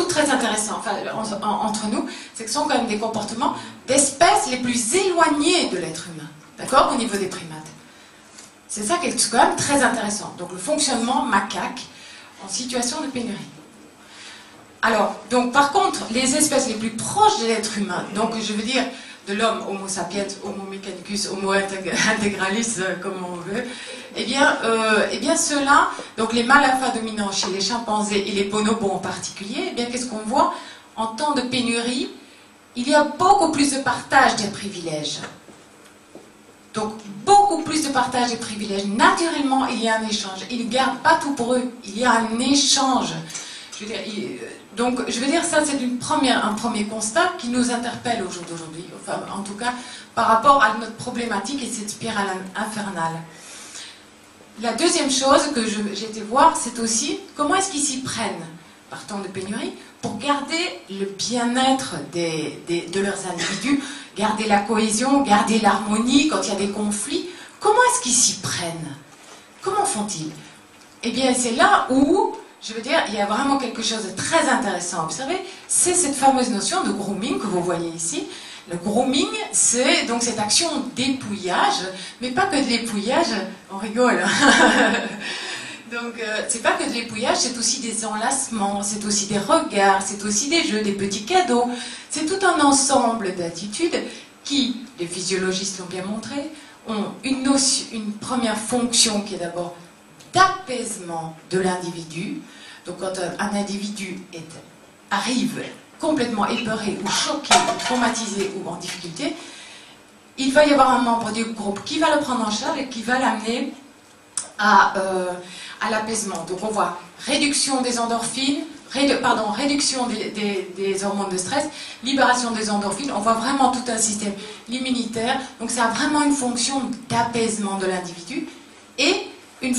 surtout très intéressant enfin, entre nous, c'est que ce sont quand même des comportements d'espèces les plus éloignées de l'être humain, d'accord, au niveau des primates. C'est ça qui est quand même très intéressant. Donc le fonctionnement macaque en situation de pénurie. Alors, donc par contre, les espèces les plus proches de l'être humain, donc je veux dire de l'homme, Homo sapiens, Homo mechanicus, Homo integralis, comme on veut, eh bien ceux-là, donc les mâles alpha dominants chez les chimpanzés et les bonobos en particulier, eh bien qu'est-ce qu'on voit? En temps de pénurie, il y a beaucoup plus de partage des privilèges. Donc beaucoup plus de partage des privilèges. Naturellement, il y a un échange. Ils ne gardent pas tout pour eux. Il y a un échange. Donc, je veux dire, ça, c'est un premier constat qui nous interpelle au jour d'aujourd'hui. Enfin, en tout cas, par rapport à notre problématique et cette spirale infernale. La deuxième chose que j'ai été voir, c'est aussi comment est-ce qu'ils s'y prennent, par temps de pénurie, pour garder le bien-être de leurs individus, garder la cohésion, garder l'harmonie quand il y a des conflits. Comment est-ce qu'ils s'y prennent? Comment font-ils? Eh bien, c'est là où, je veux dire, il y a vraiment quelque chose de très intéressant à observer. C'est cette fameuse notion de grooming que vous voyez ici. Le grooming, c'est donc cette action d'épouillage, mais pas que de l'épouillage, on rigole. Donc, c'est pas que de l'épouillage, c'est aussi des enlacements, c'est aussi des regards, c'est aussi des jeux, des petits cadeaux. C'est tout un ensemble d'attitudes qui, les physiologistes l'ont bien montré, ont une première fonction qui est d'abord d'apaisement de l'individu. Donc quand un individu arrive complètement épeuré ou choqué ou traumatisé ou en difficulté, il va y avoir un membre du groupe qui va le prendre en charge et qui va l'amener à l'apaisement. Donc on voit réduction des endorphines, réduction des hormones de stress, libération des endorphines, on voit vraiment tout un système immunitaire, donc ça a vraiment une fonction d'apaisement de l'individu et